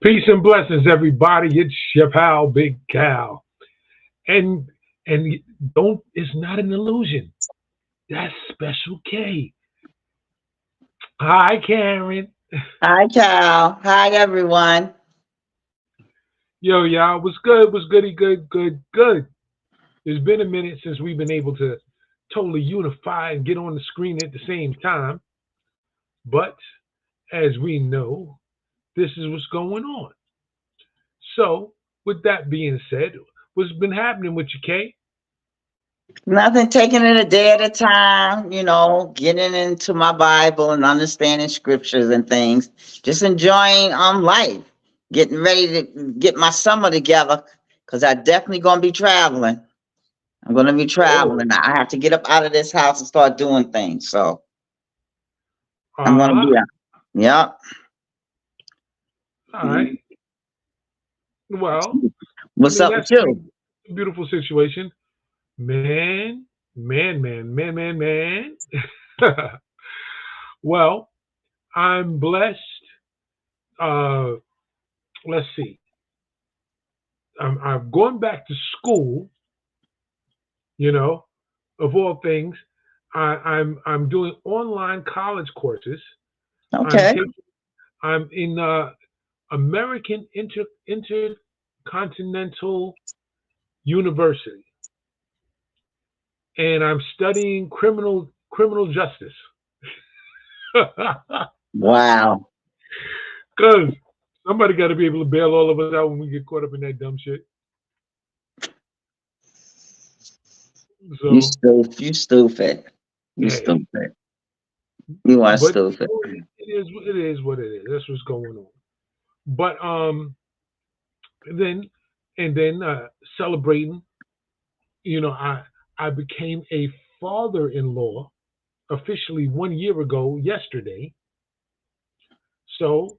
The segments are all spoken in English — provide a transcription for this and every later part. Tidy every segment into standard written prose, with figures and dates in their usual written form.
Peace and blessings, everybody. It's your pal, Big Cal, and and don't. It's not an illusion. That's Special K. Hi, Karen. Hi, Cal. Hi, everyone. Yo, y'all. What's good? What's goody? Good, good, good. It's been a minute since we've been able to totally unify and get on the screen at the same time. But as we know, this is what's going on. So, with that being said, what's been happening with you, K? Nothing, taking it a day at a time, getting into my Bible and understanding scriptures and things. Just enjoying life. Getting ready to get my summer together because I definitely gonna be traveling. I'm gonna be Oh, traveling. I have to get up out of this house and start doing things. So I'm gonna uh be out. Yep. all right. Well, I What's mean, up with that's you? a beautiful situation. Man, man. Well, I'm blessed. Uh, let's see. I'm going back to school, you know, of all things. I'm doing online college courses. I'm Okay. taking, I'm in American Intercontinental University, and I'm studying criminal justice. Wow. Cause somebody got to be able to bail all of us out when we get caught up in that dumb shit. You So, stupid. You stupid. You hey, stupid. You are but stupid. it is what it is. That's what's going on. But then celebrating, I became a father-in-law officially 1 year ago yesterday. So,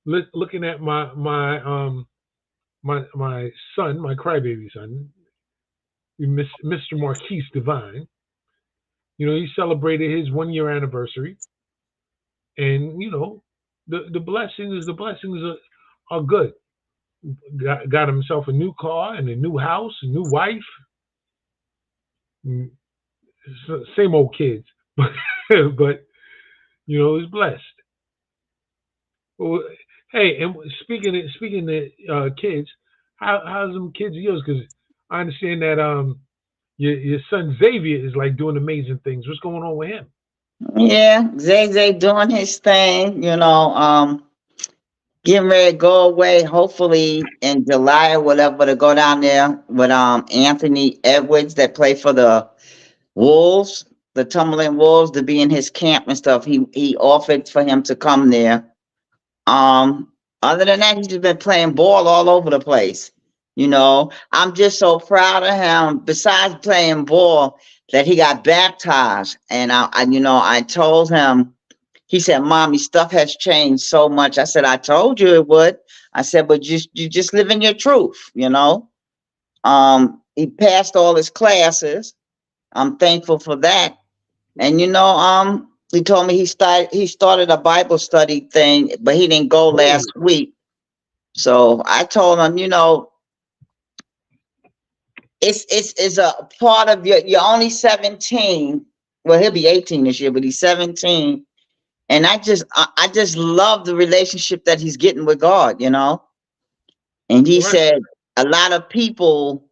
looking at my son, my crybaby son, Mr. Marquise Divine. He celebrated his 1 year anniversary, and the blessings are good. Got himself a new car and a new house, a new wife. mm, Same old kids, but he's blessed. Well, hey, and speaking of kids, how's them kids of yours? Because I understand that your son Xavier is like doing amazing things. What's going on with him? Yeah, Zay Zay doing his thing, getting ready to go away, hopefully in July or whatever, to go down there with Anthony Edwards that play for the Wolves, the Tumbling Wolves, to be in his camp and stuff. He offered for him to come there. Um, Other than that, he's just been playing ball all over the place. I'm just so proud of him. Besides playing ball, that he got baptized, and I told him. He said, "Mommy, stuff has changed so much." I said, "I told you it would." I said, "But you just live in your truth." He passed all his classes. I'm thankful for that. And he told me he started a Bible study thing, but he didn't go Oh, last week. So I told him, it's a part of you're only 17. Well, he'll be 18 this year, but he's 17. And I just love the relationship that he's getting with God. And he right. said a lot of people,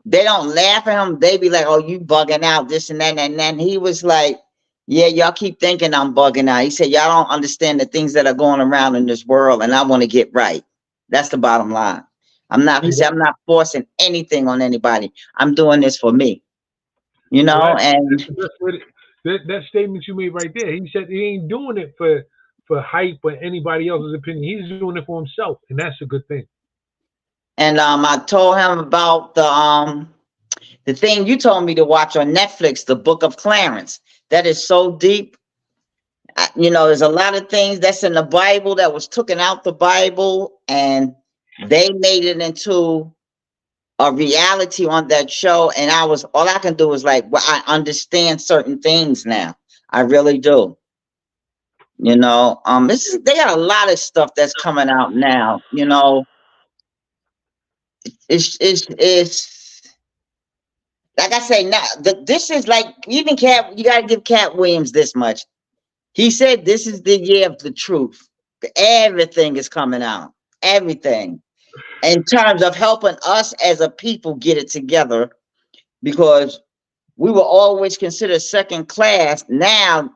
they don't laugh at him. They be like, "Oh, you bugging out, this and that." And then he was like, "Yeah, y'all keep thinking I'm bugging out." He said, "Y'all don't understand the things that are going around in this world, and I want to get right." That's the bottom line. He said, "I'm not forcing anything on anybody. I'm doing this for me." Well, that's And the best way. That statement you made right there. He said he ain't doing it for hype or anybody else's opinion. He's doing it for himself, and that's a good thing. I told him about the thing you told me to watch on Netflix, The Book of Clarence. That is so deep. There's a lot of things that's in the Bible that was taken out the Bible, and they made it into a reality on that show. And all I can do is like, well, I understand certain things now. I really do. You know, they got a lot of stuff that's coming out now. You know, it's like I say now. This is like even Cat. You got to give Cat Williams this much. He said this is the year of the truth. Everything is coming out. Everything in terms of helping us as a people get it together, because we were always considered second class. Now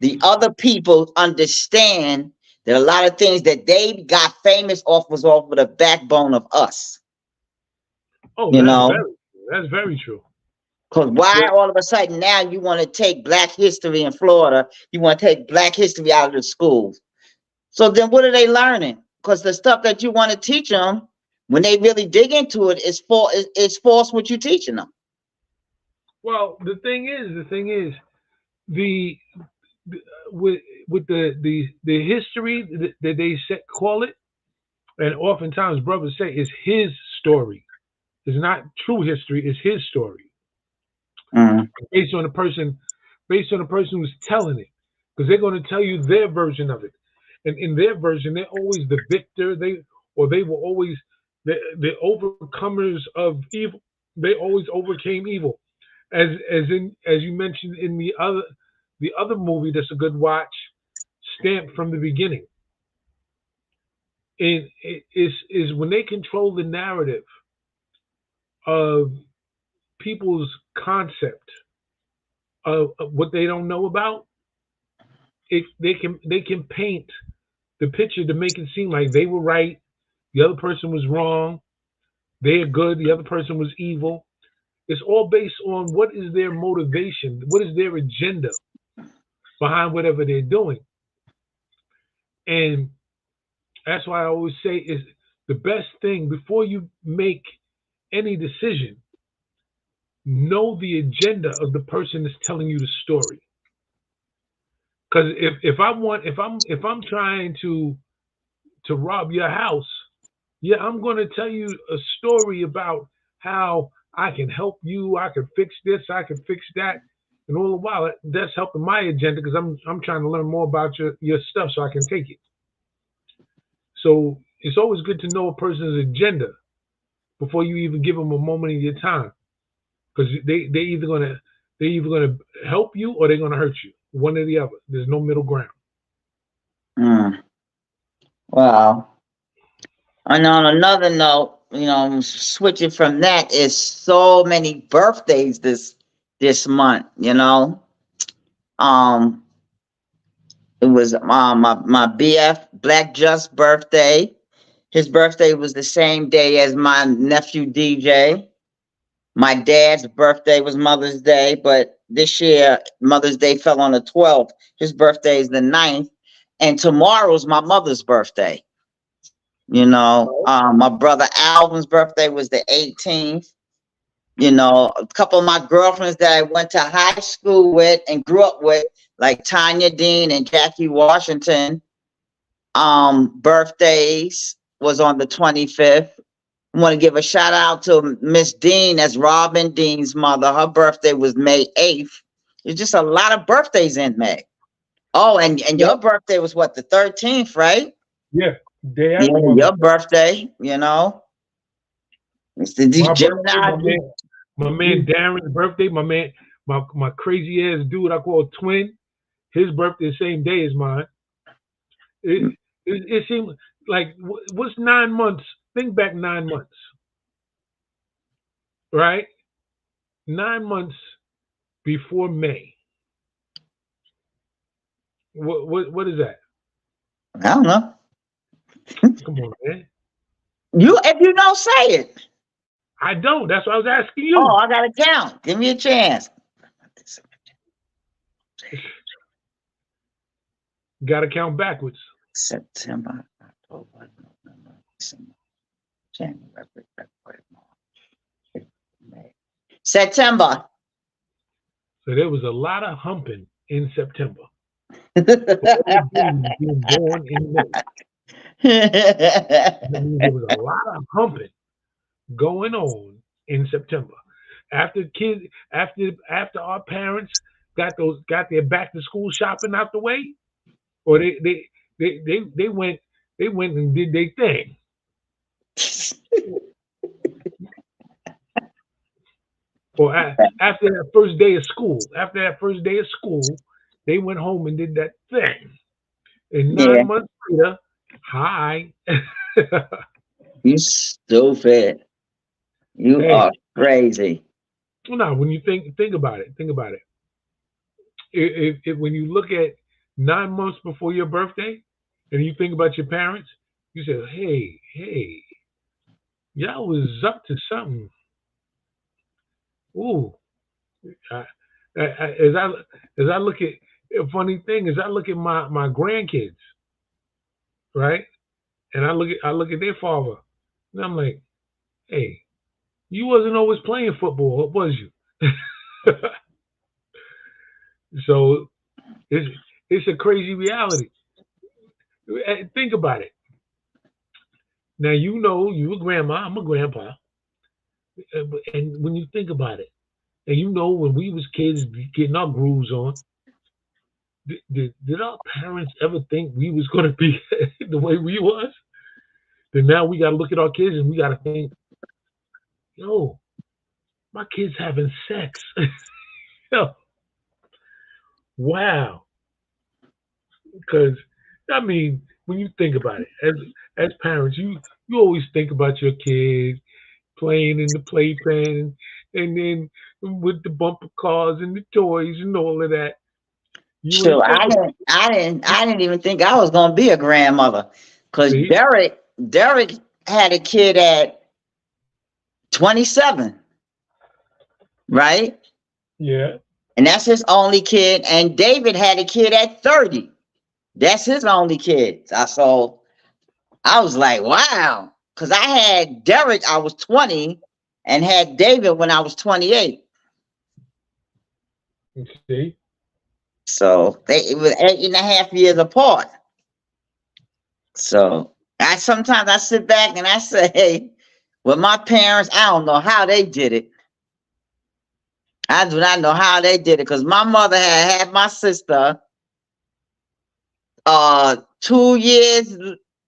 the other people understand that a lot of things that they got famous off was off of the backbone of us. Oh, You know, that's very true. because why Yeah. all of a sudden now you want to take Black history in Florida, you want to take Black history out of the schools. So then what are they learning? Because the stuff that you want to teach them, when they really dig into it, it's false what you're teaching them. Well, the thing is, the, the with the history that they call it, and oftentimes brothers say is his story. It's not true history. It's his story Mm, based on the person, who's telling it, because they're going to tell you their version of it, and in their version, they're always the victor. They were always the overcomers of evil. They always overcame evil, as you mentioned in the other movie that's a good watch, Stamped from the Beginning. And it is when they control the narrative of people's concept of what they don't know about. If they can paint the picture to make it seem like they were right, the other person was wrong, they're good, the other person was evil. It's all based on what is their motivation, what is their agenda behind whatever they're doing. And that's why I always say is the best thing before you make any decision, know the agenda of the person that's telling you the story. Because if I'm trying to rob your house, yeah, I'm going to tell you a story about how I can help you, I can fix this, I can fix that, and all the while that's helping my agenda because I'm trying to learn more about your stuff so I can take it. So it's always good to know a person's agenda before you even give them a moment of your time, because they either gonna help you or they're gonna hurt you, one or the other. There's no middle ground. mm. Wow. And on another note, you know, switching from that, is so many birthdays this month. You know, um, it was my BF Black Just birthday. His birthday was the same day as my nephew DJ. My dad's birthday was Mother's Day, but this year Mother's Day fell on the 12th. His birthday is the 9th, and tomorrow's my mother's birthday. You know, my brother Alvin's birthday was the 18th. You know, a couple of my girlfriends that I went to high school with and grew up with, like Tanya Dean and Jackie Washington, birthdays was on the 25th. I want to give a shout out to Miss Dean, that's Robin Dean's mother. Her birthday was May 8th. There's just a lot of birthdays in May. Oh, and Yeah, your birthday was what, the 13th, right? yeah. Day Yeah, after Mother's your Day. birthday, you know. It's the My birthday, Gemini. my man Darren's birthday, my crazy ass dude I call twin. His birthday the same day as mine. It seemed like what's 9 months? Think back 9 months, right? 9 months before May. What is that? I don't know. Come on, man. You, if you don't say it. I don't. That's what I was asking Oh, you. I gotta count. Give me a chance. Got to count backwards. September, October, November, December, January, February, March, May. September. So there was a lot of humping in September. All being born in May. That means there was a lot of humping going on in September. After kids, after our parents got their back to school shopping out the way, or they went and did their thing. Or after that first day of school, they went home and did that thing. And Yeah, 9 months later, hi. you stupid. You Hey, are crazy. no, when you think about it, if when you look at 9 months before your birthday, and you think about your parents, you say, hey, y'all was up to something. Ooh, I, as I look at a funny thing is I look at my grandkids, right, and I look at their father, and I'm like, hey, you wasn't always playing football, was you? So it's a crazy reality. Think about it. Now you know you a grandma, I'm a grandpa, and when you think about it, and you know when we was kids getting our grooves on, did our parents ever think we was gonna be the way we was? Then now we gotta look at our kids and we gotta think, yo, my kids having sex. Yo, wow. Because I mean, when you think about it, as parents, you always think about your kids playing in the playpen, and then with the bumper cars and the toys and all of that. You So ain't think about I didn't even think I was gonna be a grandmother. Cause see, Derek had a kid at 27, right? yeah. And that's his only kid. And David had a kid at 30. That's his only kid. I was like, wow. Cause I had Derek, I was 20, and had David when I was 28. See, So it was 8.5 years apart. So I sometimes I sit back and I say, hey, with my parents, I don't know how they did it. I do not know how they did it because my mother had my sister 2 years.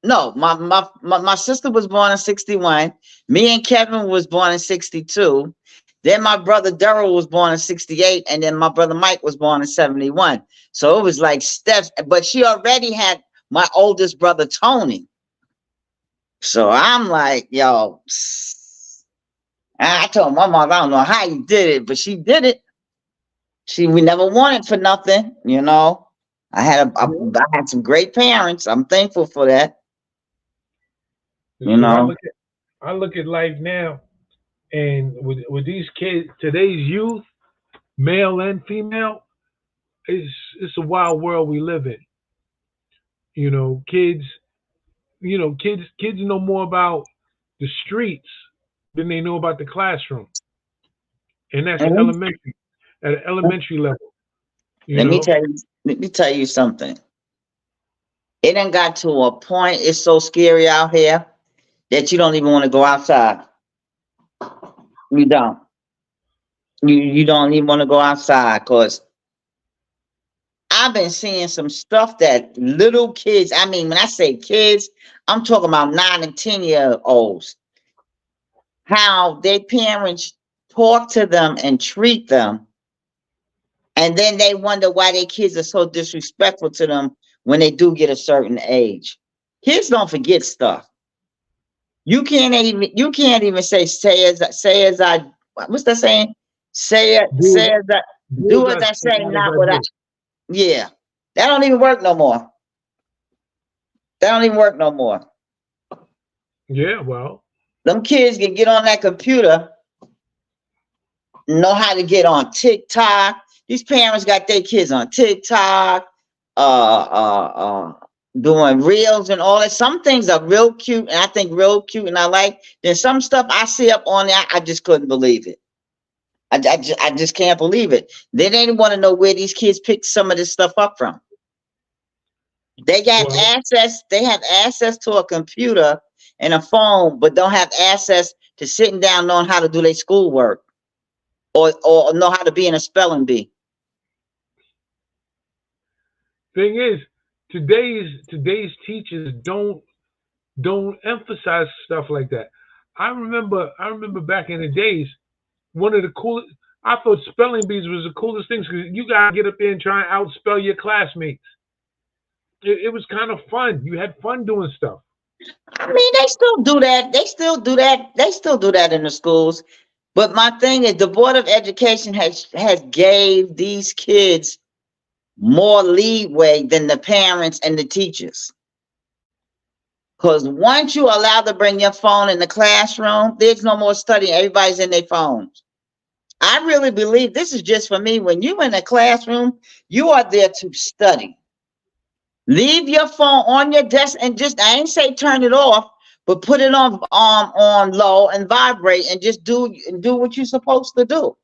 No, my sister was born in 61. Me and Kevin was born in 62. Then my brother Daryl was born in 68, and then my brother Mike was born in 71. So it was like steps, but she already had my oldest brother Tony. So I'm like, yo, I told my mom, I don't know how you did it, but she did it. We never wanted for nothing, you know. I yeah. had some great parents. I'm thankful for that, you See, know. I look at life now, and with these kids, today's youth, male and female, it's a wild world we live in. You know, kids know more about the streets than they know about the classroom, and that's And elementary at an elementary level. You let me know, tell you, something. It done got to a point. It's so scary out here that you don't even want to go outside. You don't. You don't even want to go outside because I've been seeing some stuff that little kids. I mean, when I say kids, I'm talking about 9 and 10-year-olds. How their parents talk to them and treat them, and then they wonder why their kids are so disrespectful to them when they do get a certain age. Kids don't forget stuff. You can't even say as I what's that saying? Say do as I do do as as I I say, say, not as not I what I do. yeah. That don't even work no more. That don't even work no more. Yeah, well, Them kids can get on that computer, know how to get on TikTok. These parents got their kids on TikTok, doing reels and all that. Some things are real cute, and I think real cute, and I like. Then some stuff I see up on there, I just couldn't believe it. I just can't believe it. They didn't want to know where these kids picked some of this stuff up from. They got well, access. They have access to a computer and a phone, but don't have access to sitting down knowing how to do their schoolwork or know how to be in a spelling bee. thing is, today's teachers don't emphasize stuff like that. I remember back in the days, one of the coolest. I thought spelling bees was the coolest things because you gotta get up there and try and outspell your classmates. It was kind of fun. You had fun doing stuff. I mean, they still do that. They still do that. They still do that in the schools. But my thing is, the Board of Education has gave these kids more leeway than the parents and the teachers. Because once you allow to bring your phone in the classroom, there's no more studying. Everybody's in their phones. I really believe this is just for me. When you're in a classroom, you are there to study. Leave your phone on your desk and just, I ain't say turn it off, but put it on low and vibrate and just do what you're supposed to do.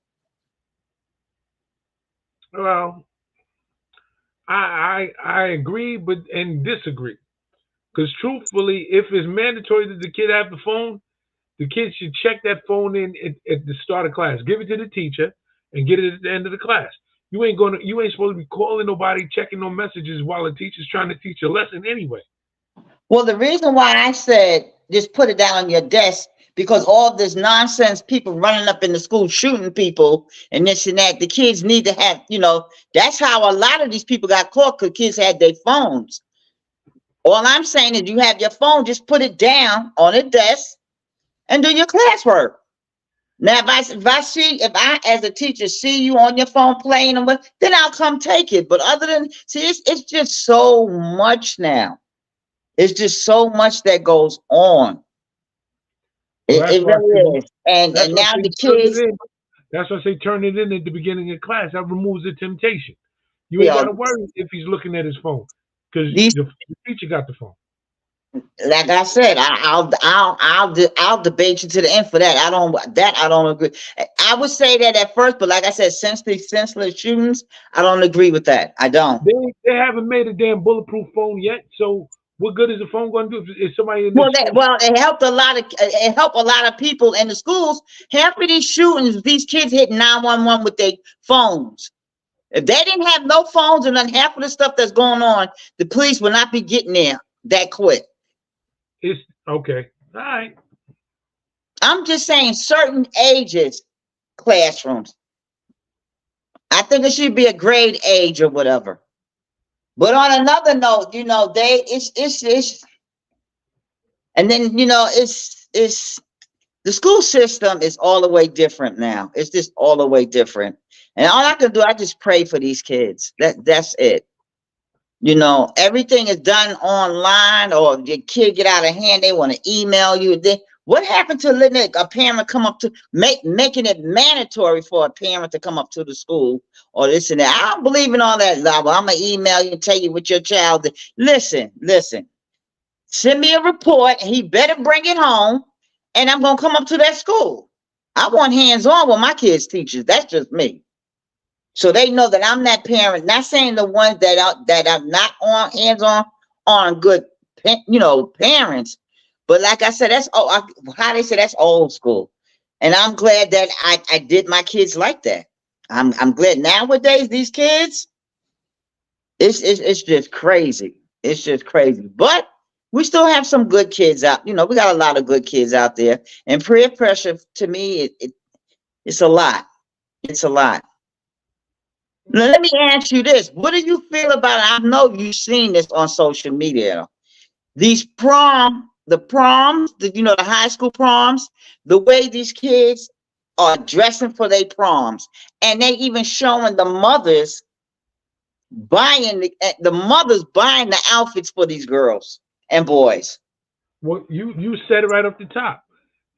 Well, I agree, but and disagree. Because truthfully, if it's mandatory that the kid have the phone, the kid should check that phone in at the start of class. Give it to the teacher and get it at the end of the class. You ain't supposed to be calling nobody, checking no messages while the teacher's trying to teach a lesson anyway. Well, the reason why I said just put it down on your desk, because all this nonsense, people running up in the school shooting people and this and that, the kids need to have, that's how a lot of these people got caught, because kids had their phones. All I'm saying is you have your phone, just put it down on a desk and do your classwork. Now, if I as a teacher see you on your phone playing, then I'll come take it. But other than, it's just so much now. It's just so much that goes on. Well, it really is. And now the kids. That's why I say turn it in at the beginning of class. That removes the temptation. You ain't got to worry if he's looking at his phone because the teacher got the phone. Like I said, I'll debate you to the end for that. I don't agree. I would say that at first, but like I said, since the senseless shootings, I don't agree with that. I don't. They haven't made a damn bulletproof phone yet. So what good is the phone going to do if somebody in it helped a lot of people in the schools. Half of these shootings, these kids hit 911 with their phones. If they didn't have no phones and then half of the stuff that's going on, the police will not be getting there that quick. It's okay. All right. I'm just saying certain ages classrooms. I think it should be a grade age or whatever. But on another note, it's and then it's the school system is all the way different now. It's just all the way different. And all I can do, I just pray for these kids. That's it. Everything is done online, or your kid get out of hand, they want to email you. What happened to letting a parent come up to making it mandatory for a parent to come up to the school or this and that? I don't believe in all that. I'm gonna email you and tell you what your child did. Listen. Send me a report, and he better bring it home, and I'm gonna come up to that school. I want hands-on with my kids' teachers. That's just me. So they know that I'm that parent. Not saying the ones that are not on hands-on aren't good, parents. But like I said, how they say that's old school. And I'm glad that I did my kids like that. I'm glad nowadays these kids, it's just crazy. It's just crazy. But we still have some good kids out. We got a lot of good kids out there. And peer pressure, to me, it's a lot. It's a lot. Now, let me ask you this. What do you feel about it? I know you've seen this on social media. These the proms, the high school proms, the way these kids are dressing for their proms. And they even showing the mothers buying the outfits for these girls and boys. Well, you said it right up the top.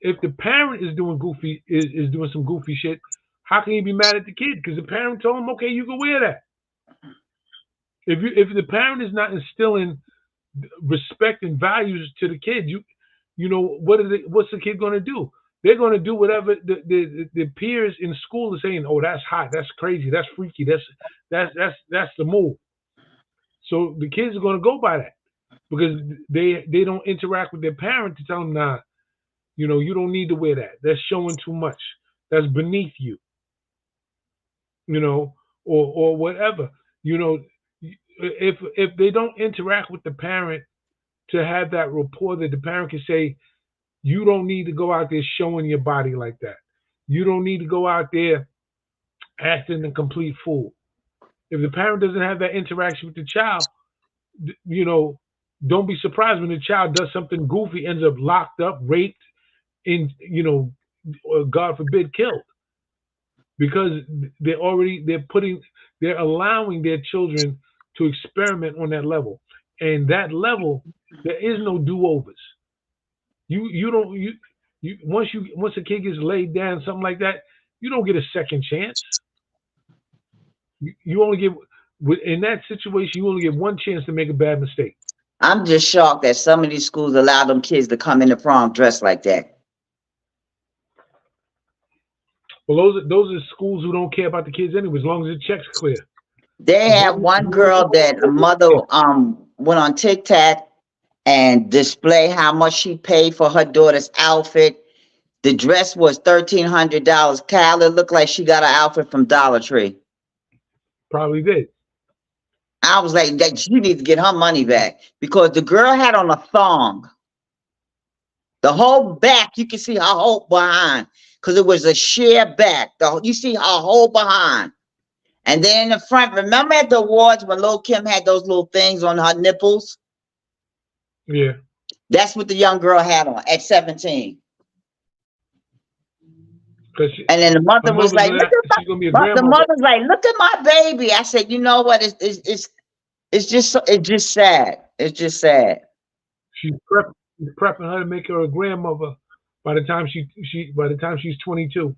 If the parent is doing is doing some goofy shit, how can you be mad at the kid? Because the parent told him, okay, you can wear that. If the parent is not instilling respect and values to the kid, what's the kid going to do? They're going to do whatever the peers in school are saying. Oh, that's hot, that's crazy, that's freaky, that's the move. So the kids are going to go by that because they don't interact with their parent to tell them, nah, you don't need to wear that. That's showing too much. That's beneath you. Or whatever. if they don't interact with the parent to have that rapport that the parent can say, you don't need to go out there showing your body like that. You don't need to go out there acting a complete fool. If the parent doesn't have that interaction with the child, you know, don't be surprised when the child does something goofy, ends up locked up, raped, in or God forbid, killed, because they're allowing their children to experiment on that level, and that level there is no do overs. You don't you once a kid gets laid down something like that, you don't get a second chance. You only get in that situation you only get one chance to make a bad mistake. I'm just shocked that some of these schools allow them kids to come into prom dressed like that. Well, those are schools who don't care about the kids anyway, as long as the check's clear. They have one girl that a mother went on TikTok and display how much she paid for her daughter's outfit. The dress was $1,300. Kyle, it looked like she got an outfit from Dollar Tree. Probably did. I was like, that she needs to get her money back, because the girl had on a thong. The whole back, you can see her whole behind, because it was a sheer back. You see her whole behind. And then in the front, remember at the awards when Lil' Kim had those little things on her nipples? Yeah. That's what the young girl had on at 17. And then the mother was like, look at the mother's like, look at my baby. I said, you know what? It's just sad. It's just sad. She's prepping her to make her a grandmother by the time she's 22.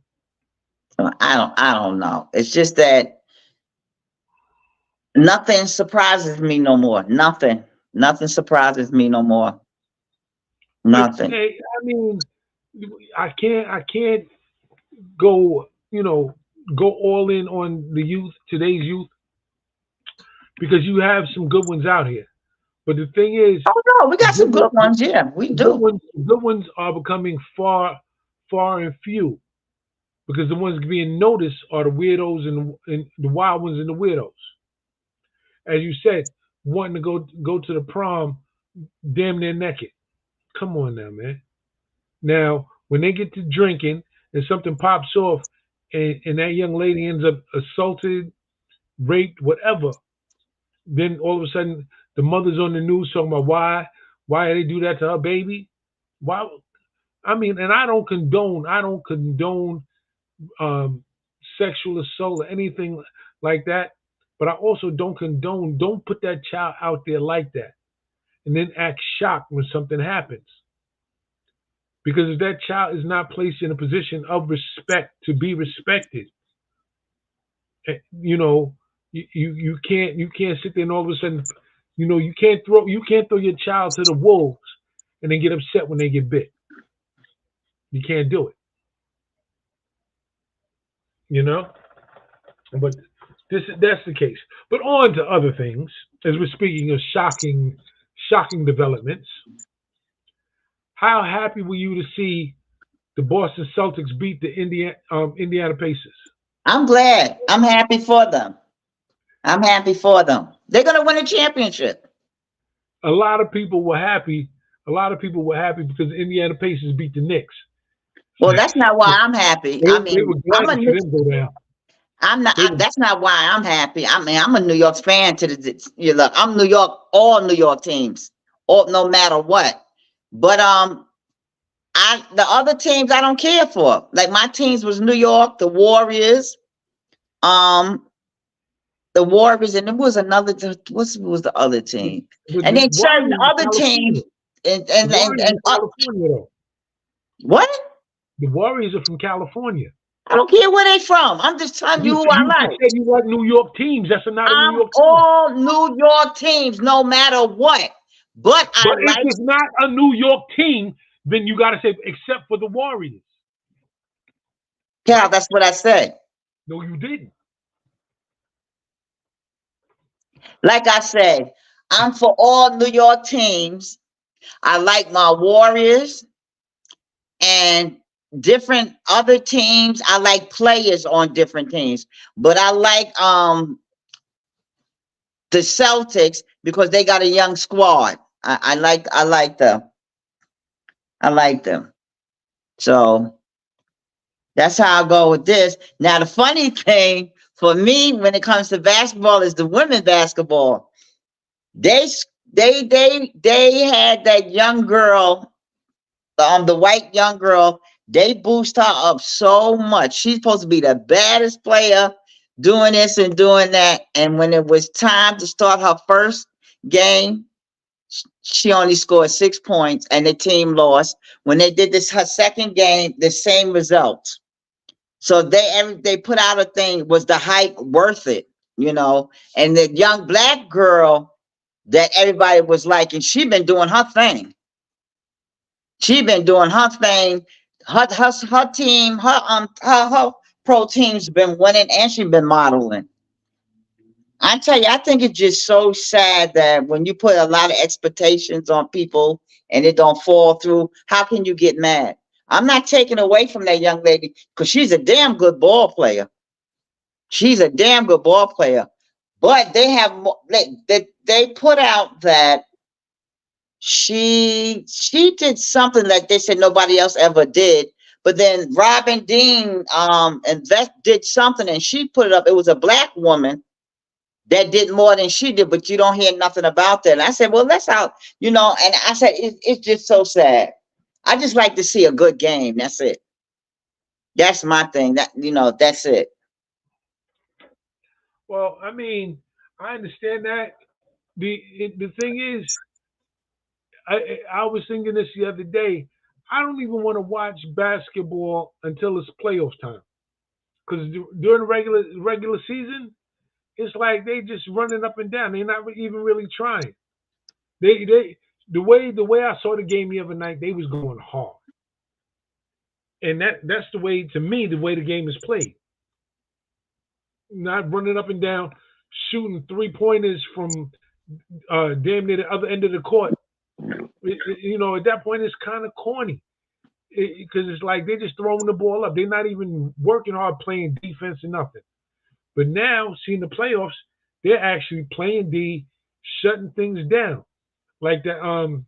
I don't know. It's just that nothing surprises me no more. Nothing surprises me no more. Nothing. Hey, I mean, I can't go all in on the youth, today's youth, because you have some good ones out here. But the thing is, oh no, we got some good ones. Yeah, we do. Good ones are becoming far and few, because the ones being noticed are the weirdos and the wild ones and the weirdos. As you said, wanting to go to the prom damn near naked. Come on now, man. Now, when they get to drinking and something pops off and that young lady ends up assaulted, raped, whatever, then all of a sudden the mother's on the news talking about why they do that to her baby. Why? I mean, and I don't condone sexual assault or anything like that, but I also don't put that child out there like that and then act shocked when something happens. Because if that child is not placed in a position of respect to be respected, you can't sit there and all of a sudden, you can't throw your child to the wolves and then get upset when they get bit. You can't do it. But that's the case. But on to other things, as we're speaking of shocking developments. How happy were you to see the Boston Celtics beat the Indiana Pacers? I'm glad. I'm happy for them. They're going to win a championship. A lot of people were happy. Because the Indiana Pacers beat the Knicks. Well, that's not why I'm happy. They were glad that you didn't go down. I'm not. That's not why I'm happy. I mean, I'm a New York fan look. I'm New York. All New York teams, no matter what. But the other teams I don't care for. Like my teams was New York, the Warriors, and there was another. What was the other team? And then certain other teams. And what? The Warriors are from California. I don't care where they from. I'm just telling you who I like. You said you like New York teams. That's not a New York team. All New York teams, no matter what. But if it's not a New York team, then you got to say except for the Warriors. Yeah, that's what I said. No, you didn't. Like I said, I'm for all New York teams. I like my Warriors and different other teams. I like players on different teams, but I like the Celtics because they got a young squad. I like them. I like them. So that's how I go with this. Now the funny thing for me when it comes to basketball is the women's basketball. They had that young girl, the white young girl. They boost her up so much. She's supposed to be the baddest player doing this and doing that. And when it was time to start her first game, she only scored 6 points and the team lost. When they did this, her second game, the same result. So they put out a thing, was the hype worth it, you know? And the young black girl that everybody was liking, she been doing her thing. She been doing her thing. Her team, her pro team's been winning and she been modeling. I tell you, I think it's just so sad that when you put a lot of expectations on people and it don't fall through, how can you get mad? I'm not taking away from that young lady because she's a damn good ball player. She's a damn good ball player. But they have they put out that she did something that they said nobody else ever did. But then Robin Dean did something and she put it up. It was a black woman that did more than she did, but you don't hear nothing about that. And I said, well, that's how, you know, and I said, it's just so sad. I just like to see a good game. That's it. That's my thing. That, you know, that's it. Well, I mean, I understand that. The thing is, I was thinking this the other day. I don't even want to watch basketball until it's playoff time, because during the regular season, it's like they just running up and down. They're not even really trying. The way I saw the game the other night, they was going hard, and that's the way, to me, the way the game is played. Not running up and down, shooting 3-pointers from damn near the other end of the court. You know, at that point, it's kind of corny because it's like they're just throwing the ball up. They're not even working hard playing defense or nothing. But now, seeing the playoffs, they're actually playing D, shutting things down. Like the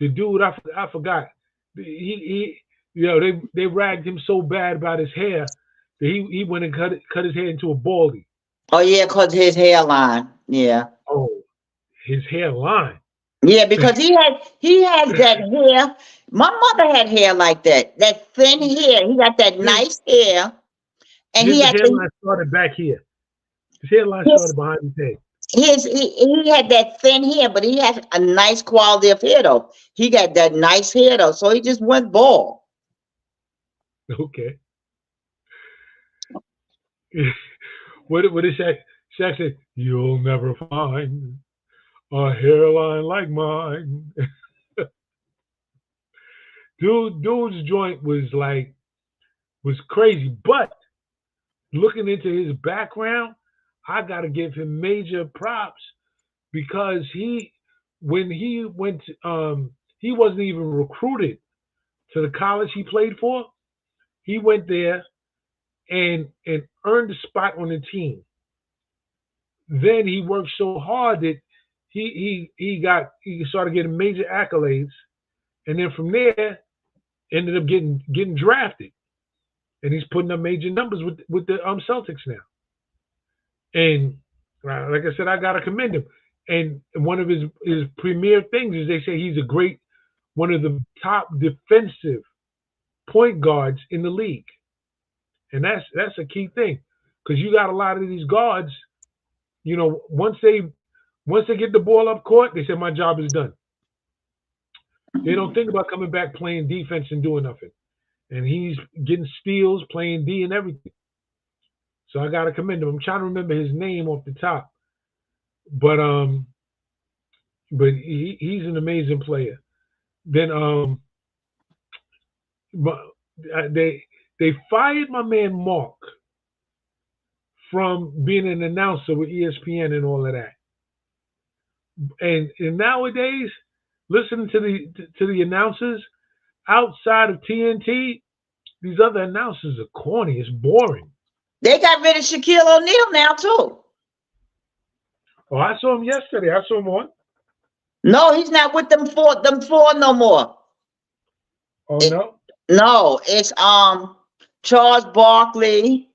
dude, I forgot. He you know, they ragged him so bad about his hair that he went and cut his hair into a baldy. Oh yeah, because his hairline. Yeah. Oh, his hairline. Yeah, because he had that hair. My mother had hair like that thin hair. He got that nice hair, and his hairline started back here. His hairline started behind his head. He had that thin hair, but he had a nice quality of hair though. He got that nice hair though, so he just went bald. Okay. What did Shaq say? You'll never find a hairline like mine. Dude's joint was crazy, but looking into his background, I gotta give him major props because when he went, he wasn't even recruited to the college he played for. He went there and earned a spot on the team. Then he worked so hard that he started getting major accolades, and then from there ended up getting drafted, and he's putting up major numbers with the Celtics now. And like I said, I gotta commend him. And one of his premier things is they say he's one of the top defensive point guards in the league. And that's a key thing, because you got a lot of these guards, you know, once they get the ball up court, they say my job is done. They don't think about coming back playing defense and doing nothing. And he's getting steals, playing D and everything. So I gotta commend him. I'm trying to remember his name off the top, but he's an amazing player. Then they fired my man Mark from being an announcer with ESPN and all of that. And nowadays, listening to the announcers outside of TNT, these other announcers are corny. It's boring. They got rid of Shaquille O'Neal now too. Oh, I saw him yesterday. I saw him on. No, he's not with them four no more. Oh It- no. No, it's Charles Barkley,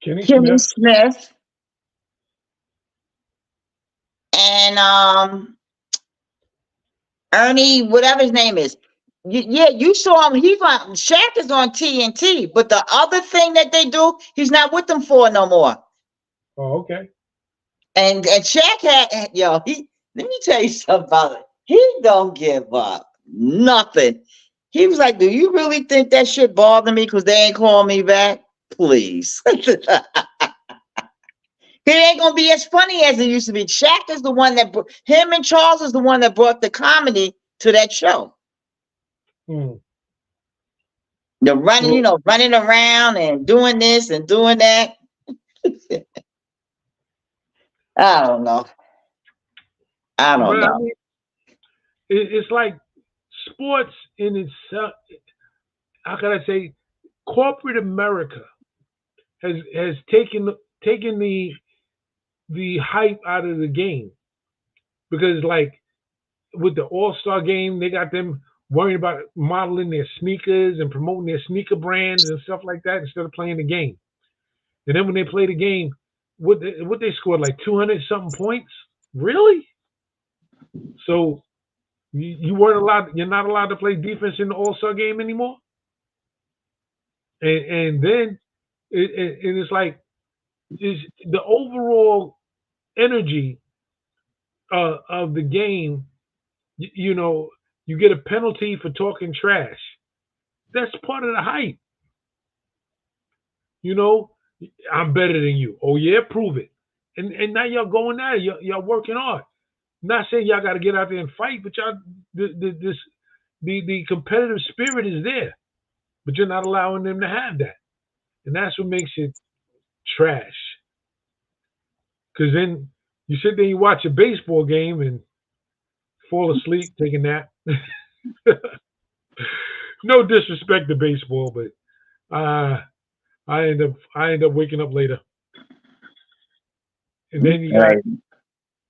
Kenny Kimmy Smith. Smith, and Ernie, whatever his name is. Yeah, you saw him. He's on Shaq is on TNT, but the other thing that they do, he's not with them four no more. Oh, okay. And Shaq had let me tell you something about it. He don't give up nothing. He was like, "Do you really think that shit bother me because they ain't calling me back? Please." It ain't gonna be as funny as it used to be. Shaq is the one that him and Charles is the one that brought the comedy to that show. Hmm. The running, running around and doing this and doing that. I don't know. I don't But I know. mean, it's like sports in itself. How can I say? Corporate America has taken the hype out of the game, because like with the All-Star game, they got them worrying about modeling their sneakers and promoting their sneaker brands and stuff like that instead of playing the game. And then when they play the game, what they scored like 200 something points? Really? So you weren't allowed. You're not allowed to play defense in the All-Star game anymore. And then it's like is the overall energy of the game. You get a penalty for talking trash. That's part of the hype. I'm better than you. Oh yeah, prove it. And now y'all going at it. Y'all working hard. Not saying y'all got to get out there and fight, but y'all the competitive spirit is there, but you're not allowing them to have that, and that's what makes it trash. Because then you sit there, you watch a baseball game, and fall asleep, take a nap. No disrespect to baseball, but I end up waking up later. And then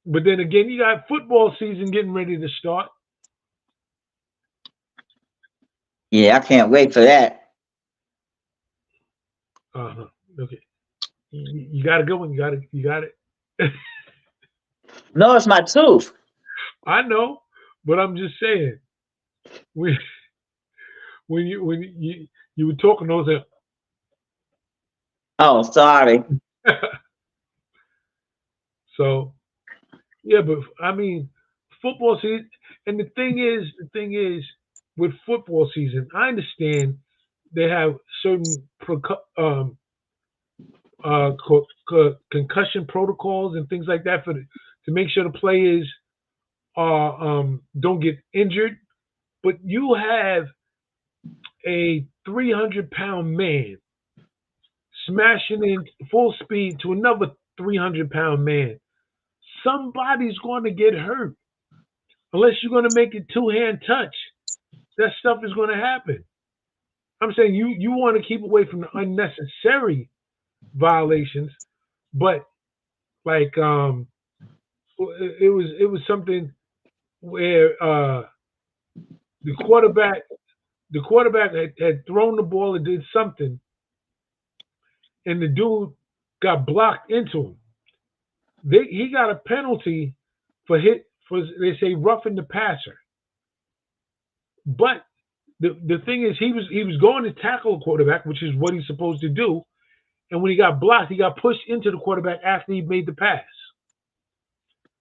but then again, you got football season getting ready to start. Yeah, I can't wait for that. Okay, you got a good one. You got it. No, it's my tooth. I know, but I'm just saying. When you were talking, those are. Oh, sorry. So, yeah, but I mean, football season, and the thing is, with football season, I understand they have certain concussion protocols and things like that to make sure the players don't get injured. But you have a 300-pound man smashing in full speed to another 300-pound man. Somebody's going to get hurt. Unless you're going to make it two-hand touch, that stuff is going to happen. I'm saying you want to keep away from the unnecessary violations, but like it was something where the quarterback had thrown the ball and did something, and the dude got blocked into him. He got a penalty for they say roughing the passer. But the thing is, he was going to tackle a quarterback, which is what he's supposed to do. And when he got blocked, he got pushed into the quarterback after he made the pass.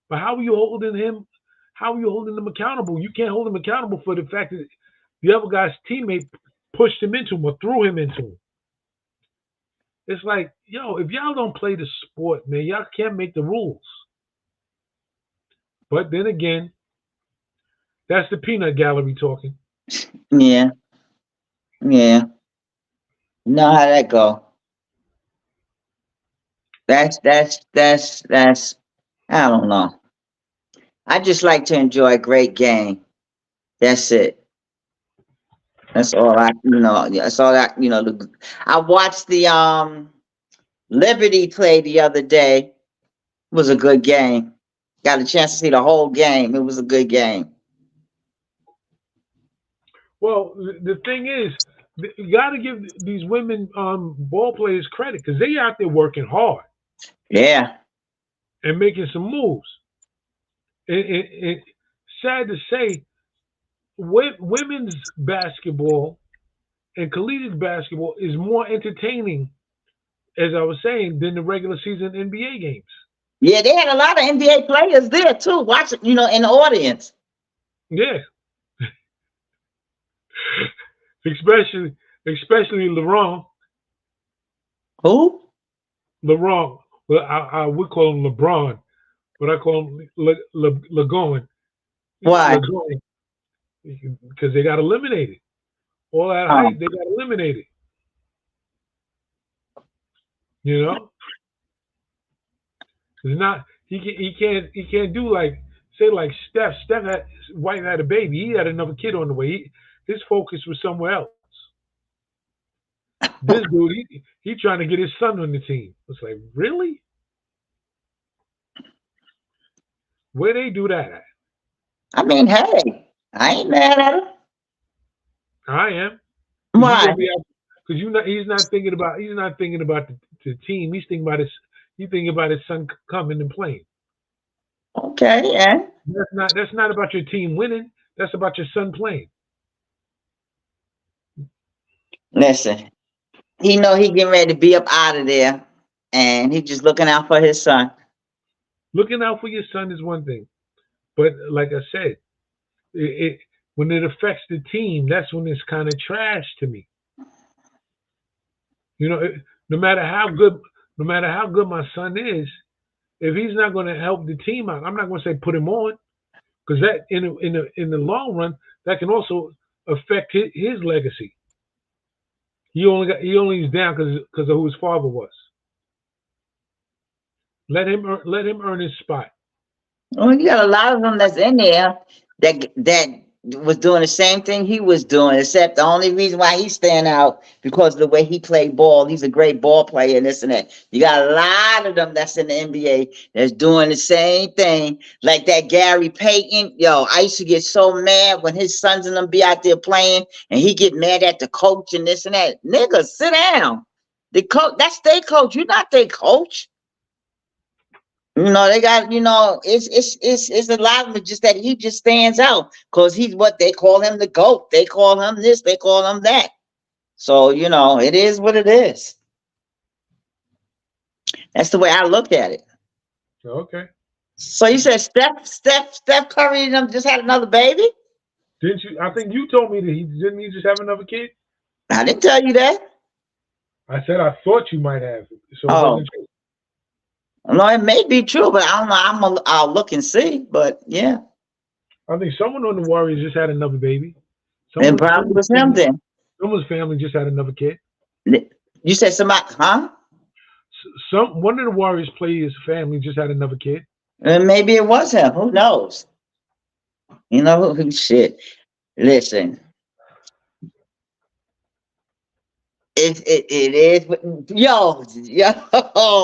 But how are you holding him? How are you holding him accountable? You can't hold him accountable for the fact that the other guy's teammate pushed him into him or threw him into him. It's like, yo, if y'all don't play the sport, man, y'all can't make the rules. But then again, that's the peanut gallery talking. Yeah. Yeah. You know how that go. That's I don't know. I just like to enjoy a great game. That's it. That's all that's all I watched the Liberty play the other day, was a good game. Got a chance to see the whole game. It was a good game. Well, the thing is, you got to give these women ball players credit because they out there working hard Yeah. and making some moves. It's sad to say, women's basketball and collegiate basketball is more entertaining, as I was saying, than the regular season NBA games. Yeah, they had a lot of NBA players there too, watching, in the audience. Yeah, especially LeBron. Who? LeBron. Well, I would call him LeBron, but I call him LeGoin. Why? Because they got eliminated. All that hype, they got eliminated. You know, it's not he can't do like Steph. White had a baby. He had another kid on the way. His focus was somewhere else. This dude, he trying to get his son on the team. It's like, really? Where they do that at? I mean, hey, I ain't mad at him. I am. Why? Because he's not thinking about the team. He's thinking about his son coming and playing. Okay, yeah. That's not about your team winning. That's about your son playing. Listen, he know he getting ready to be up out of there, and he just looking out for his son. Looking out for your son is one thing, but like I said, when it affects the team, that's when it's kind of trash to me. No matter how good my son is, if he's not going to help the team out, I'm not going to say put him on, because that in the long run that can also affect his legacy. He only is down because of who his father was. Let him earn his spot. Well, you got a lot of them that's in there that was doing the same thing he was doing, except the only reason why he stand out because of the way he played ball. He's a great ball player and this and that. You got a lot of them that's in the NBA that's doing the same thing, like that Gary Payton. Yo, I used to get so mad when his sons and them be out there playing, and he get mad at the coach and this and that. Nigga, sit down. The coach, that's their coach. You're not their coach. They got, it's a lot of it just that he just stands out because he's what they call him, the GOAT. They call him this, they call him that. So, it is what it is. That's the way I look at it. Okay. So you said Steph Curry and them just had another baby? Didn't you? I think you told me that he just have another kid. I didn't tell you that. I said I thought you might have. So it wasn't true. No, it may be true, but I don't know. I'll look and see. But yeah, I think someone on the Warriors just had another baby. It probably was him then. Someone's family just had another kid. You said somebody, huh? One of the Warriors players' family just had another kid. And maybe it was him. Who knows? Shit. Listen. It is. Yo,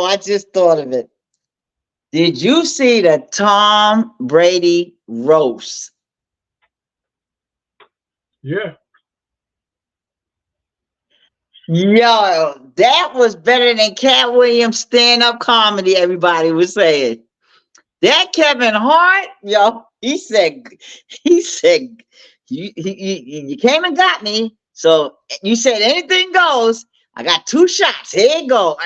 I just thought of it. Did you see the Tom Brady roast? Yeah. Yo, that was better than Cat Williams stand-up comedy, everybody was saying. That Kevin Hart, yo, he said, you came and got me. So you said anything goes. I got 2 shots. Here you go.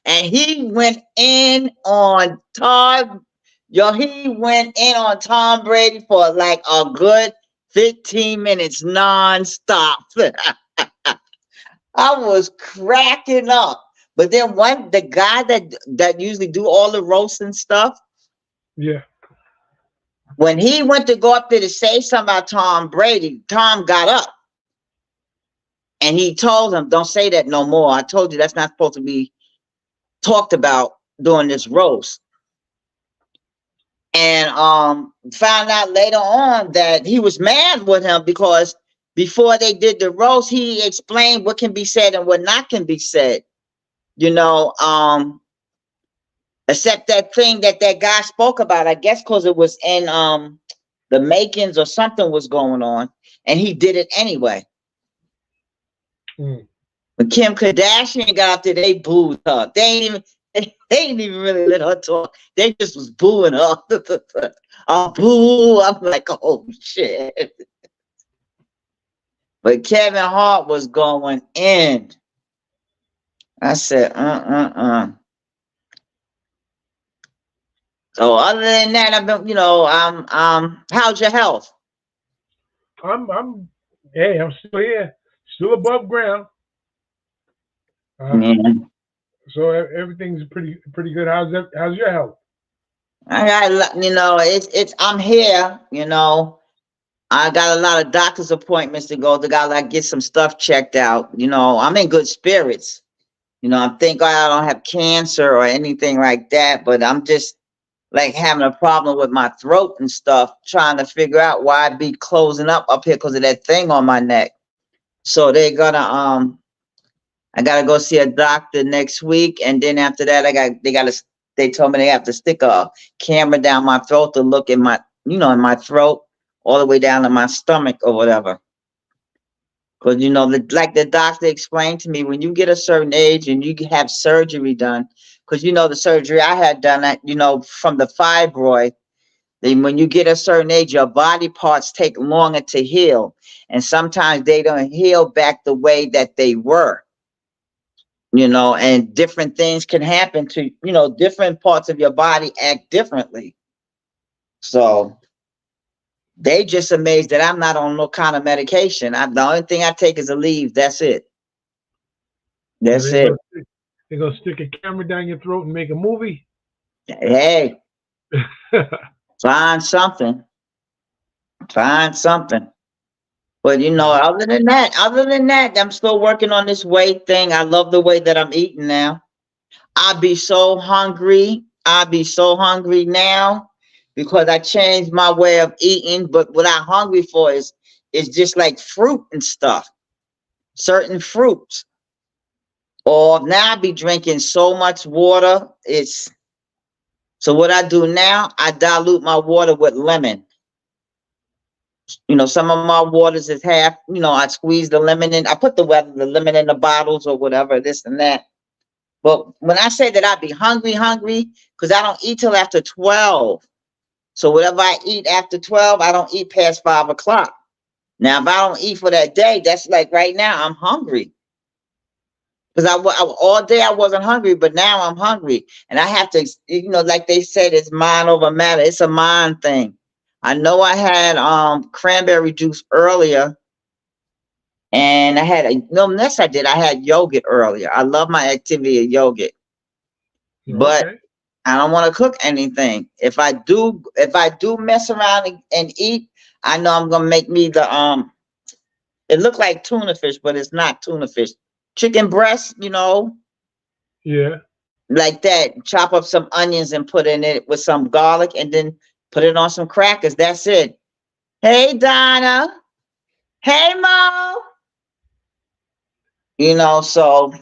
And he went in on Todd. Yo, he went in on Tom Brady for like a good 15 minutes nonstop. I was cracking up. But then the guy that usually do all the roasts and stuff. Yeah. When he went to go up there to say something about Tom Brady, Tom got up. And he told him, don't say that no more. I told you that's not supposed to be talked about during this roast. And found out later on that he was mad with him because before they did the roast, he explained what can be said and what not can be said. Except that thing that guy spoke about, I guess because it was in the makings or something was going on, and he did it anyway. Mm. When Kim Kardashian got out there, they booed her. They ain't even really let her talk. They just was booing her. Oh, boo. I'm like, oh shit. But Kevin Hart was going in. I said, So other than that, I've been, how's your health? Hey, I'm still here, still above ground. Yeah. So everything's pretty good. How's your health? I got, I'm here, I got a lot of doctor's appointments to go to. Got to get some stuff checked out. I'm in good spirits. I think I don't have cancer or anything like that, but I'm just like having a problem with my throat and stuff, trying to figure out why I be closing up here because of that thing on my neck. So they're gonna I gotta go see a doctor next week, and then after that, they told me they have to stick a camera down my throat to look in my, in my throat, all the way down to my stomach or whatever. Because like the doctor explained to me, when you get a certain age and you have surgery done, because the surgery I had done, from the fibroid, then when you get a certain age, your body parts take longer to heal, and sometimes they don't heal back the way that they were. And different things can happen to, different parts of your body act differently. So they just amazed that I'm not on no kind of medication. The only thing I take is Aleve. That's it. That's it. They're going to stick a camera down your throat and make a movie? Hey. Find something. Find something. But, other than that, I'm still working on this weight thing. I love the way that I'm eating now. I'd be so hungry. Now because I changed my way of eating. But what I'm hungry for is just like fruit and stuff, certain fruits. Or now I be drinking so much water. So what I do now, I dilute my water with lemon. Some of my waters is half, I squeeze the lemon in. I put the lemon in the bottles or whatever, this and that. But when I say that I be hungry, because I don't eat till after 12. So whatever I eat after 12, I don't eat past 5 o'clock. Now, if I don't eat for that day, that's like right now, I'm hungry. Because all day I wasn't hungry, but now I'm hungry. And I have to, like they said, it's mind over matter. It's a mind thing. I know I had cranberry juice earlier. And I had I did. I had yogurt earlier. I love my activity of yogurt. Okay. But I don't want to cook anything. If I do mess around and eat, I know I'm gonna make me the it looked like tuna fish, but it's not tuna fish. Chicken breast, Yeah. Like that. Chop up some onions and put in it with some garlic and then put it on some crackers. That's it. Hey Donna. Hey Mo. So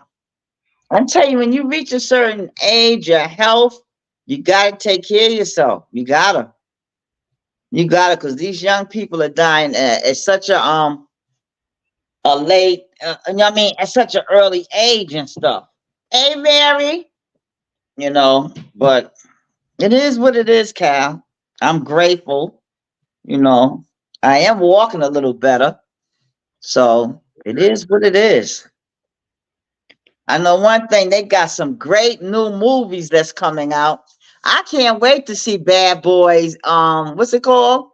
I'm telling you, when you reach a certain age, your health, you gotta take care of yourself. You gotta, because these young people are dying at such a late, at such an early age and stuff. Hey, Mary, but it is what it is, Cal. I'm grateful. I am walking a little better, so it is what it is. I know one thing, they got some great new movies that's coming out. I can't wait to see Bad Boys. What's it called?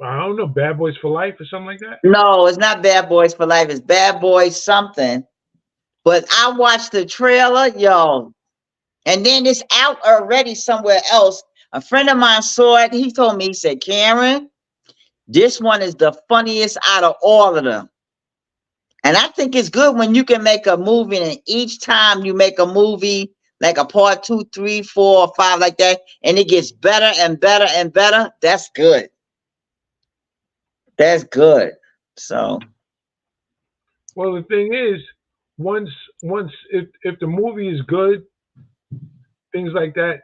I don't know, Bad Boys for Life or something like that? No, it's not Bad Boys for Life. It's Bad Boys something. But I watched the trailer, yo. And then it's out already somewhere else. A friend of mine saw it. He told me, he said, Karen, this one is the funniest out of all of them. And I think it's good when you can make a movie and each time you make a movie, like a part 2, 3, 4, or 5 like that, and it gets better and better and better, that's good. That's good. So. Well, the thing is, once if the movie is good, things like that,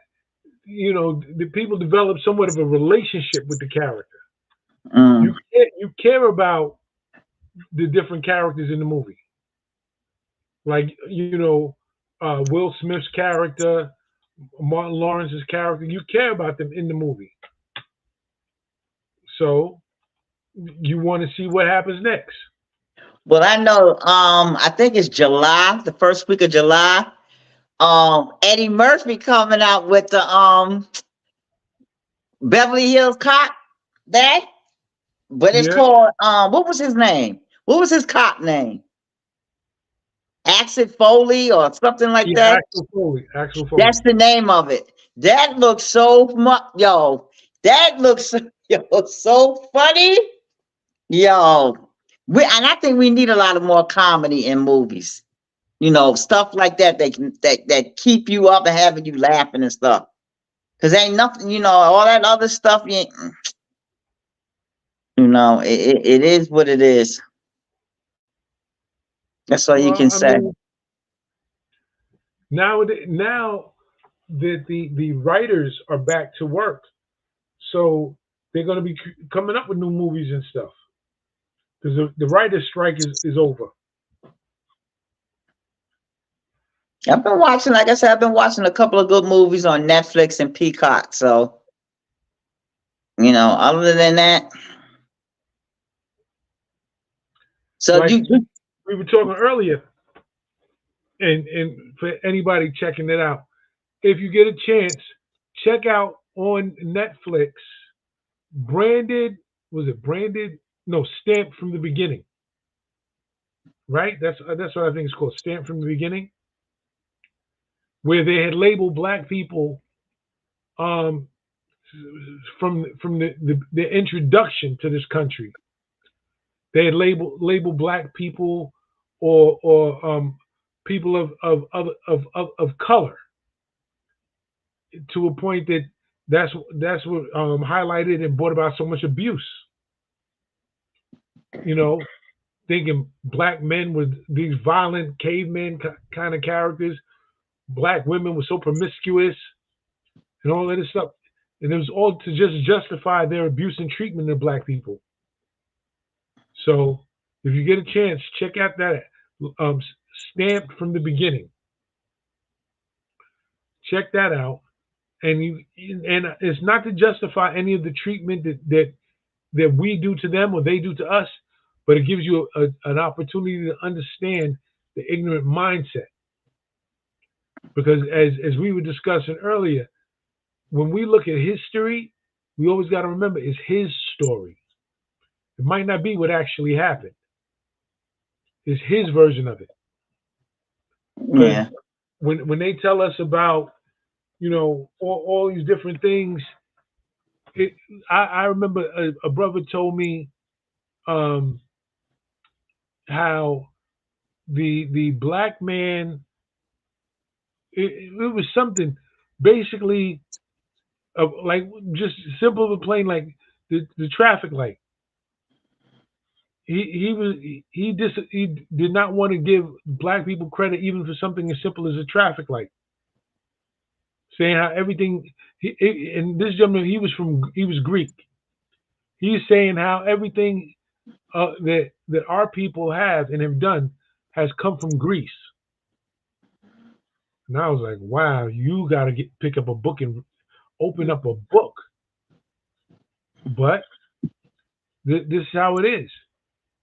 you know, the people develop somewhat of a relationship with the character. Mm. You care about the different characters in the movie, like you know, Will Smith's character, Martin Lawrence's character. You care about them in the movie, so you want to see what happens next. Well, I know, I think it's July, the first week of July. Eddie Murphy coming out with the Beverly Hills Cop that, but it's Yeah, called what was his name? What was his cop name? Axel Foley or something like yeah, that. Axel Foley, Axel That's Foley. the name of it. That looks so much, yo. That looks yo so funny, yo. And I think we need a lot of more comedy in movies. You know, stuff like that. They can that keep you up and having you laughing and stuff. Cause ain't nothing, you know, all that other stuff. You know, it is what it is. That's all you Well, can I say. mean, now that the writers are back to work, so they're going to be coming up with new movies and stuff because the writers' strike is over. I've been watching, like I said, I've been watching a couple of good movies on Netflix and Peacock. So, you know, other than that, so Like you, we were talking earlier, and for anybody checking it out, if you get a chance, check out on Netflix. Branded was it branded? No, Stamped from the Beginning. Right? That's what I think it's called. Stamped from the Beginning, where they had labeled black people um, from the introduction to this country. They had labeled black people or people of color to a point that that's what highlighted and brought about so much abuse. You know, thinking black men were these violent cavemen kind of characters, black women were so promiscuous and all of this stuff, and it was all to just justify their abuse and treatment of black people. So if you get a chance, check out that um, Stamped from the Beginning. Check that out, and it's not to justify any of the treatment that we do to them or they do to us, but it gives you an opportunity to understand the ignorant mindset. Because as we were discussing earlier, when we look at history, we always got to remember it's his story. It might not be what actually happened. It's his version of it. Because yeah. when they tell us about all these different things, it, I remember a brother told me um, how the black man it was something basically like just simple and plain like the traffic light. He did not want to give black people credit even for something as simple as a traffic light, saying how everything and this gentleman he was Greek. He's saying how everything that our people have and have done has come from Greece. And I was like, wow, you got to pick up a book and open up a book. But this is how it is.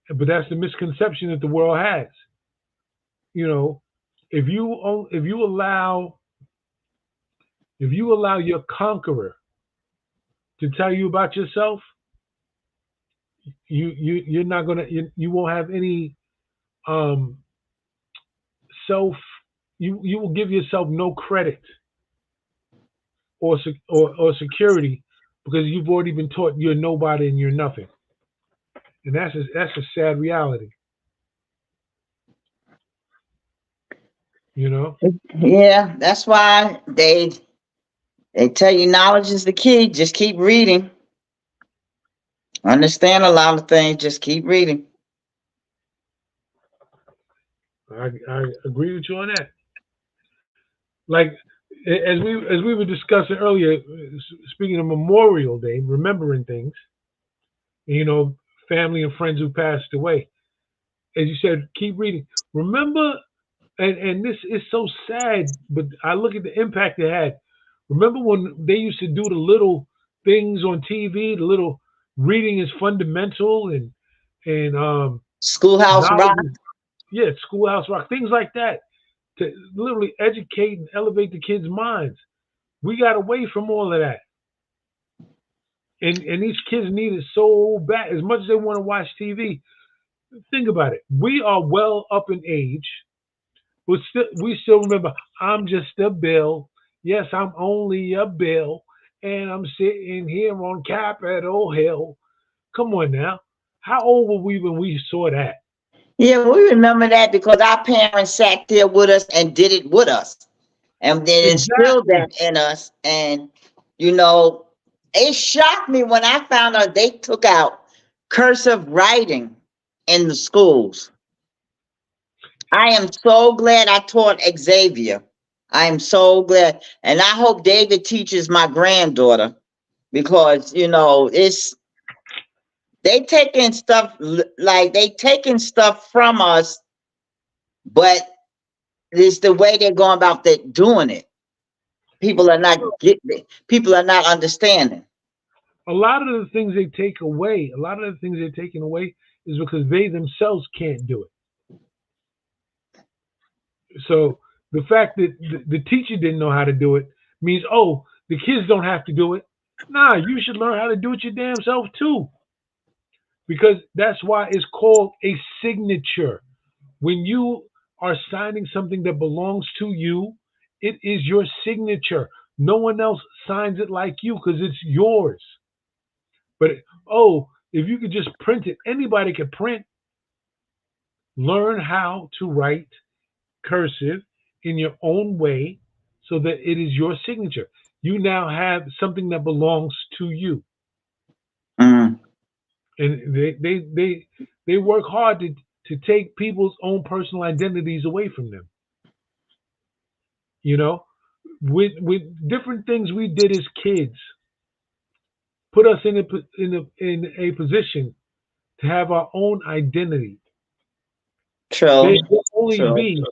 But that's the misconception that the world has. You know, if you allow your conqueror to tell you about yourself, you're not gonna you won't have any um self. You will give yourself no credit or security because you've already been taught you're nobody and you're nothing, and that's a sad reality. You know. Yeah, that's why they tell you knowledge is the key. Just keep reading. Understand a lot of things. Just keep reading. I agree with you on that. Like as we were discussing earlier, speaking of Memorial Day, remembering things, you know, family and friends who passed away. As you said, keep reading. Remember, and this is so sad, but I look at the impact it had. Remember when they used to do the little things on TV, the little reading is fundamental and Schoolhouse knowledge Rock. is, yeah, schoolhouse rock, things like that to literally educate and elevate the kids' minds. We got away from all of that. And these kids need it so bad. As much as they want to watch TV, think about it. We are well up in age, but still we still remember I'm just a bill. Yes, I'm only a bill, and I'm sitting here on Capitol Hill. Come on now. How old were we when we saw that? Yeah, we remember that because our parents sat there with us and did it with us. And they instilled Exactly. that in us. And, you know, it shocked me when I found out they took out cursive writing in the schools. I am so glad I taught Xavier. I am so glad. And I hope David teaches my granddaughter because, you know, they taking stuff like they taking stuff from us, but it's the way they're going about doing it. People are not getting it. People are not understanding. A lot of the things they take away, a lot of the things they're taking away is because they themselves can't do it. So the fact that the teacher didn't know how to do it means, oh, the kids don't have to do it. Nah, you should learn how to do it your damn self too. Because that's why it's called a signature. When you are signing something that belongs to you, it is your signature. No one else signs it like you because it's yours. But oh, if you could just print it, anybody could print. Learn how to write cursive in your own way so that it is your signature. You now have something that belongs to you. Mm, And they work hard to take people's own personal identities away from them. You know, with different things we did as kids, put us in a position to have our own identity. true. They will only True. be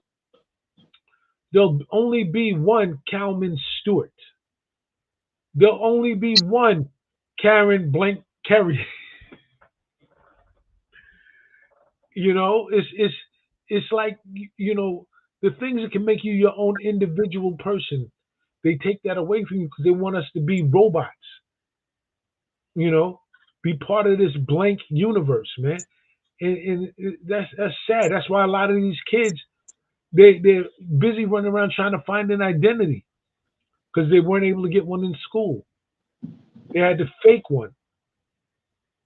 there'll only be one Calvin Stewart. There'll only be one Karen Blank Kerry. You know, it's like you know the things that can make you your own individual person. They take that away from you because they want us to be robots. You know, be part of this blank universe, man. And that's sad. That's why a lot of these kids they're busy running around trying to find an identity because they weren't able to get one in school. They had to fake one,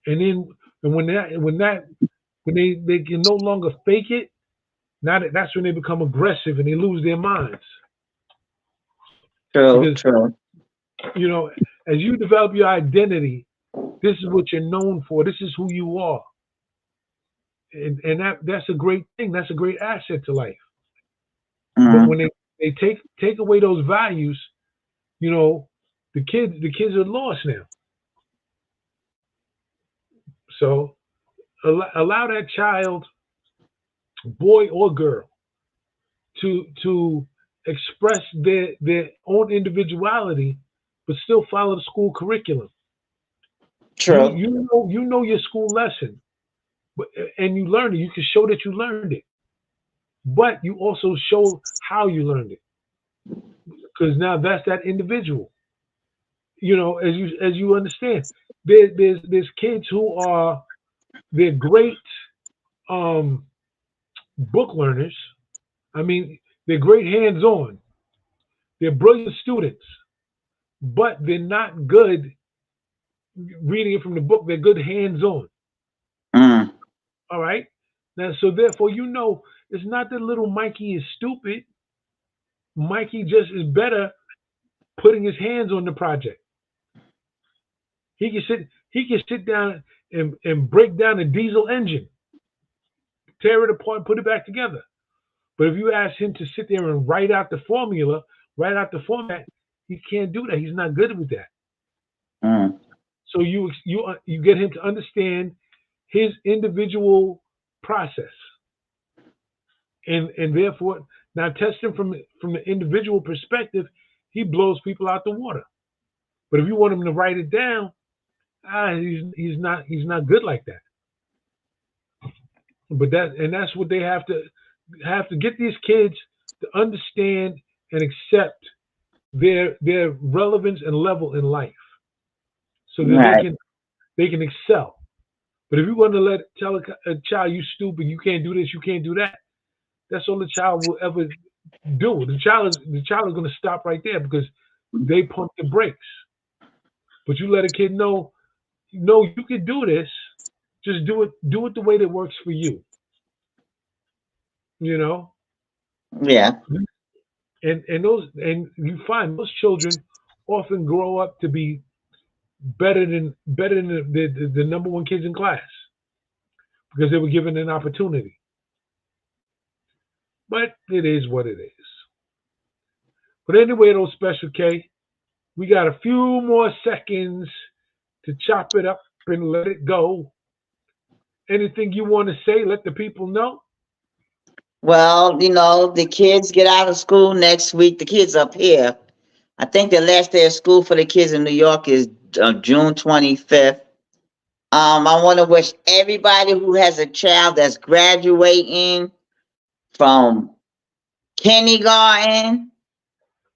and then and when they can no longer fake it, now that's when they become aggressive and they lose their minds. True. Because True. you know, as you develop your identity, this is what you're known for. This is who you are, and that's a great thing. That's a great asset to life. But Mm, when they take away those values, you know, the kids are lost now. So allow that child, boy or girl, to express their own individuality, but still follow the school curriculum. true. You know your school lesson, but and you learned it. You can show that you learned it, but you also show how you learned it because now that's that individual. You know, as you understand, there's kids who are they're great um, book learners. I mean, they're great hands on. They're brilliant students, but they're not good reading it from the book. They're good hands on. Mm, All right. Now, so therefore, you know, it's not that little Mikey is stupid. Mikey just is better putting his hands on the project. He can sit down and break down a diesel engine, tear it apart, and put it back together. But if you ask him to sit there and write out the formula, right out the format, he can't do that. He's not good with that. Mm. So you get him to understand his individual process, and therefore now testing from the individual perspective, he blows people out the water. But if you want him to write it down, he's not good like that. But that's what they have to get these kids to understand and accept their relevance and level in life, so that Right. they can excel. But if you want to tell a child you stupid, you can't do this, you can't do that, that's all the child will ever do. The child is going to stop right there because they pump the brakes. But you let a kid know, no, you can do this. Just do it the way that works for you. You know? Yeah. And you find those children often grow up to be better than the number one kids in class because they were given an opportunity. But it is what it is. But anyway, though, Special K, we got a few more seconds to chop it up and let it go. Anything you want to say? Let the people know. Well, the kids get out of school next week. The kids up here, I think the last day of school for the kids in New York is June 25th. I want to wish everybody who has a child that's graduating from kindergarten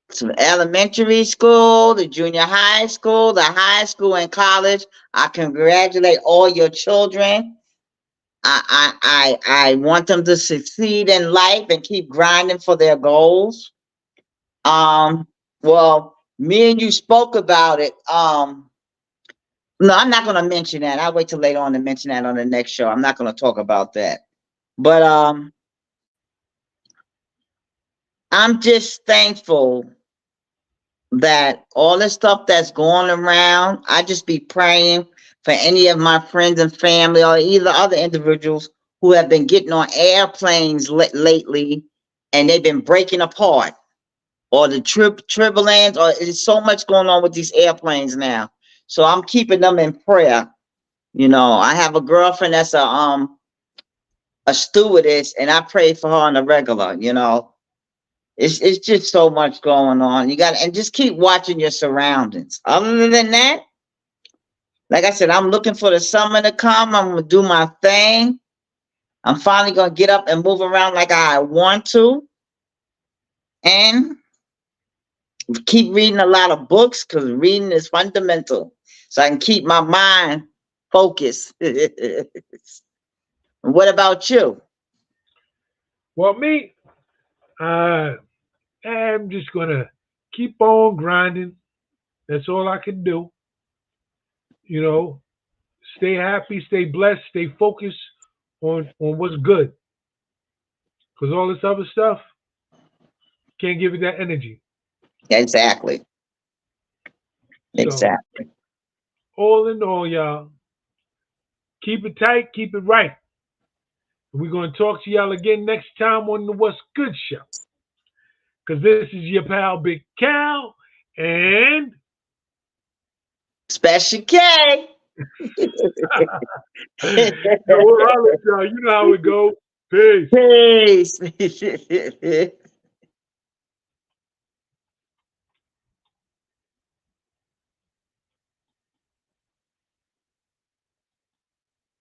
to elementary school, the junior high school, the high school, and college. I congratulate all your children. I want them to succeed in life and keep grinding for their goals. Well, me and you spoke about it. No, I'm not going to mention that. I'll wait till later on to mention that on the next show. I'm not going to talk about that. But I'm just thankful that all the stuff that's going around, I just be praying for any of my friends and family or either other individuals who have been getting on airplanes lately and they've been breaking apart, or the turbulence, or there's so much going on with these airplanes now. So I'm keeping them in prayer. I have a girlfriend that's a stewardess, and I pray for her on a regular. It's just so much going on. And just keep watching your surroundings. Other than that, like I said, I'm looking for the summer to come. I'm gonna do my thing. I'm finally gonna get up and move around like I want to, and keep reading a lot of books because reading is fundamental, so I can keep my mind focused. What about you? Well, me, I'm just gonna keep on grinding. That's all I can do. Stay happy, stay blessed, stay focused on what's good. Because all this other stuff can't give you that energy. Exactly. So, all in all, y'all, keep it tight, keep it right. We're going to talk to y'all again next time on the What's Good Show. Because this is your pal, Big Cal, and Special K. You know how it goes. Peace. Peace.